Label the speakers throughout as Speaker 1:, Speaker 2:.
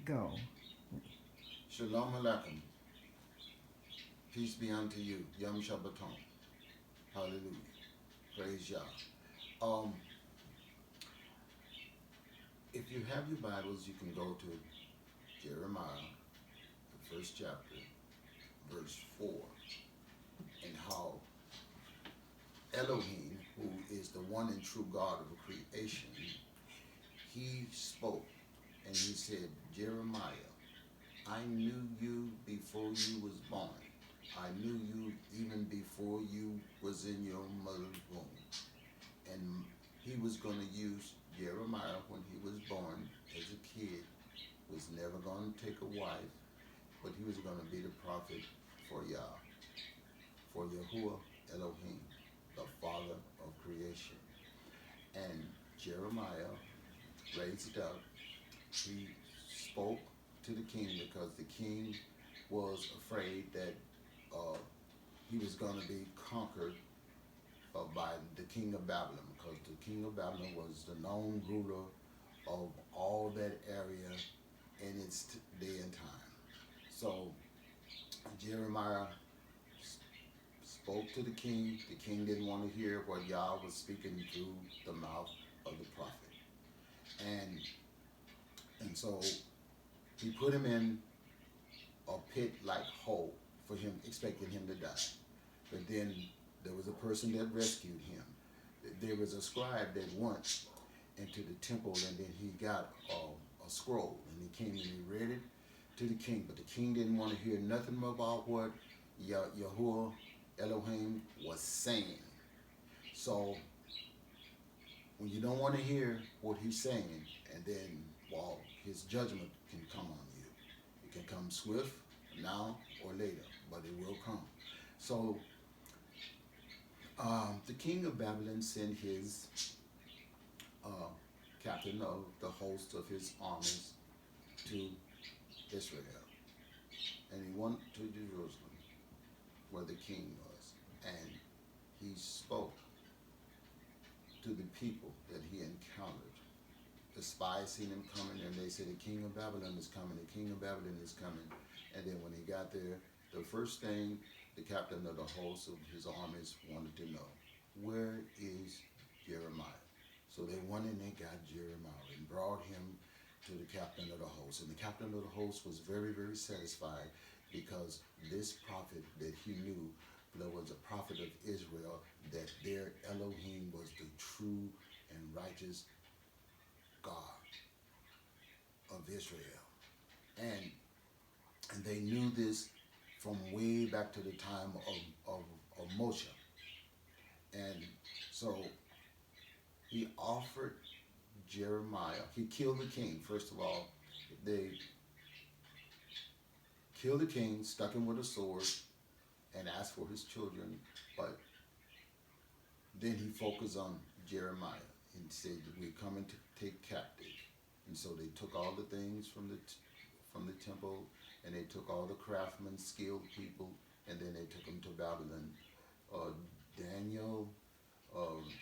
Speaker 1: Go.
Speaker 2: Shalom Aleichem. Peace be unto you. Yom Shabbaton. Hallelujah. Praise Yah. Um, if you have your Bibles, you can go to Jeremiah, the first chapter, verse 4, and how Elohim, who is the one and true God of creation, he spoke and he said, Jeremiah, I knew you before you was born. I knew you even before you was in your mother's womb. And he was going to use Jeremiah when he was born as a kid, was never going to take a wife, but he was going to be the prophet for Yah, for Yahuwah Elohim, the Father of creation. And Jeremiah raised up, he spoke to the king because the king was afraid that he was going to be conquered by the king of Babylon, because the king of Babylon was the known ruler of all that area in its day and time. So Jeremiah spoke to the king. The king didn't want to hear what Yah was speaking through the mouth of the prophet. And so he put him in a pit-like hole for him, expecting him to die. But then there was a person that rescued him. There was a scribe that went into the temple, and then he got a scroll, and he came and he read it to the king. But the king didn't want to hear nothing about what Yahuwah Elohim was saying. So when you don't want to hear what he's saying, and then, well, his judgment can come on you. It can come swift, now or later, but it will come. So the king of Babylon sent his captain of the host of his armies to Israel. And he went to Jerusalem, where the king was. And he spoke to the people that he encountered. The spies seen him coming, and they said, the king of Babylon is coming, the king of Babylon is coming. And then when he got there, the first thing the captain of the host of his armies wanted to know, where is Jeremiah? So they went and they got Jeremiah and brought him to the captain of the host. And the captain of the host was very, very satisfied, because this prophet that he knew, there was a prophet of Israel, that their Elohim was the true and righteous God of Israel. And they knew this from way back to the time of Moshe. And so he offered Jeremiah, he killed the king. First of all, they killed the king, stuck him with a sword, and asked for his children. But then he focused on Jeremiah and said, we're coming to take captive. And so they took all the things from the temple, and they took all the craftsmen, skilled people, and then they took them to Babylon. Daniel,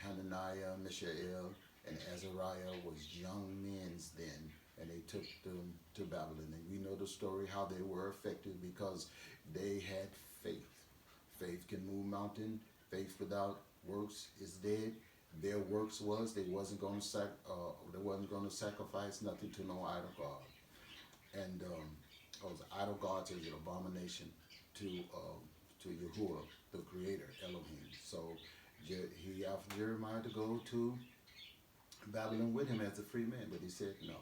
Speaker 2: Hananiah, Mishael, and Azariah was young men then, and they took them to Babylon. And we know the story, how they were affected, because they had faith. Faith can move mountain. Faith without works is dead. Their works was they wasn't going to sacrifice nothing to no idol god. And those idol gods is an abomination to Yahuwah, the Creator, Elohim. So he asked Jeremiah to go to Babylon with him as a free man, but he said no.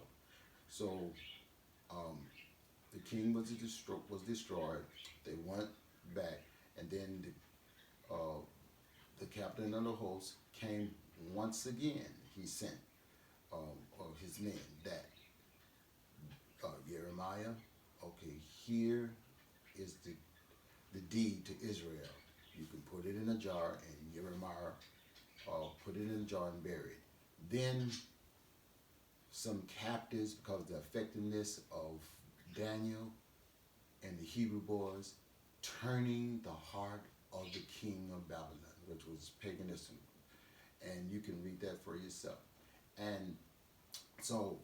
Speaker 2: So the king was destroyed. They went back, and then the captain of the host came once again. He sent of his men that Jeremiah, okay, here is the deed to Israel. You can put it in a jar, and Jeremiah put it in a jar and bury it. Then some captives, because of the effectiveness of Daniel and the Hebrew boys, turning the heart of the king of Babylon, which was paganism. And you can read that for yourself. And so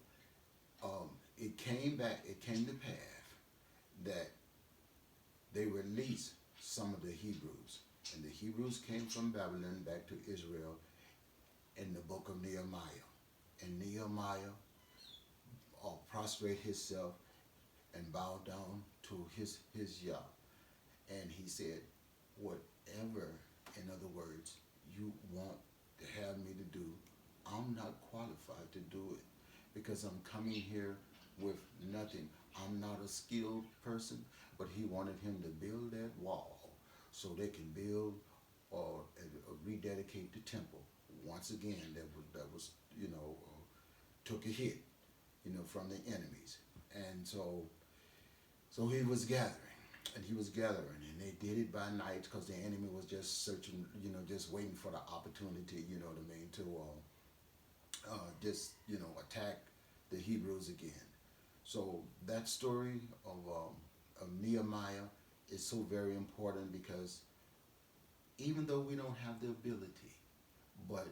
Speaker 2: it came back, it came to pass that they released some of the Hebrews. And the Hebrews came from Babylon back to Israel in the book of Nehemiah. And Nehemiah prostrate himself and bowed down to his Yah. And he said, whatever, in other words, you want to have me to do, I'm not qualified to do it because I'm coming here with nothing. I'm not a skilled person, but he wanted him to build that wall so they can build or rededicate the temple. Once again, that was took a hit, from the enemies. And so he was gathering, and and they did it by night because the enemy was just searching, just waiting for the opportunity, to just, attack the Hebrews again. So that story of Nehemiah is so very important because even though we don't have the ability, but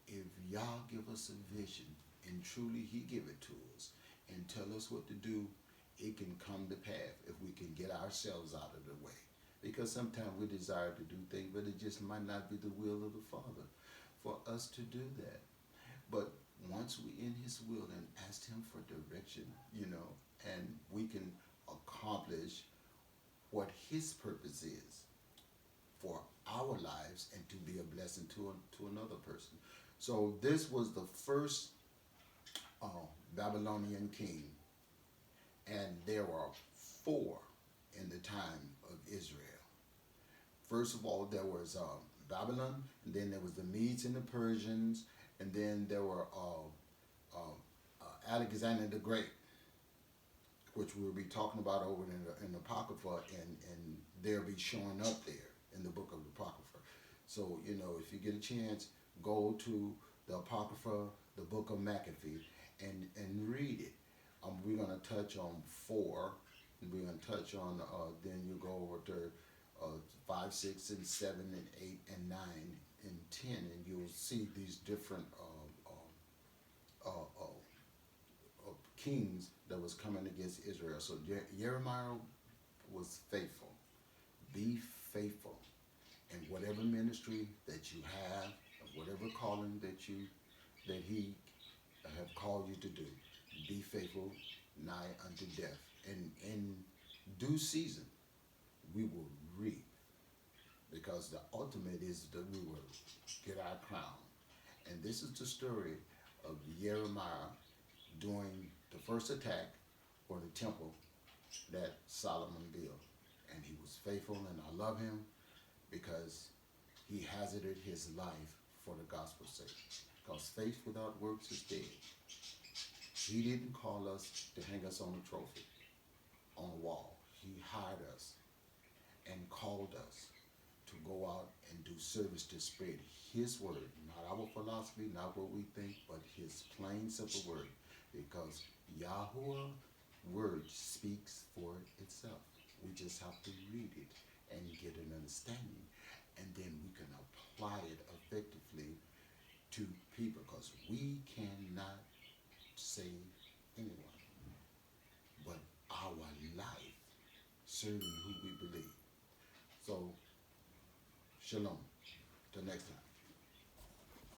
Speaker 2: if y'all give us a vision and truly he give it to us and tell us what to do, it can come to pass if we can get ourselves out of the way. Because sometimes we desire to do things, but it just might not be the will of the Father for us to do that. But once we in his will and ask him for direction, and we can accomplish what his purpose is for our lives and to be a blessing to another person. So this was the first Babylonian king, and there were 4 in the time of Israel. First of all, there was Babylon, and then there was the Medes and the Persians, and then there were Alexander the Great, which we'll be talking about over in the Apocrypha, and they'll be showing up there in the book of the Apocrypha. So, if you get a chance, go to the Apocrypha, the book of McAfee, and read it. We're going to touch on 4, and we're going to touch on, then you go over to 5, 6, and 7, and 8, and 9, and 10, and you'll see these different kings that was coming against Israel. So Jeremiah was faithful. Be faithful in whatever ministry that you have, whatever calling that he have called you to do. Be faithful nigh unto death. And in due season, we will reap, because the ultimate is that we will get our crown. And this is the story of Jeremiah during the first attack on the temple that Solomon built. And he was faithful, and I love him because he hazarded his life for the gospel's sake. Because faith without works is dead. He didn't call us to hang us on a trophy, on a wall. He hired us and called us to go out and do service to spread his word, not our philosophy, not what we think, but his plain, simple word. Because Yahuwah word speaks for itself. We just have to read it and get an understanding, and then we can apply it effectively to people, because we cannot save anyone, but our life serving who we believe. So, shalom. Till next time.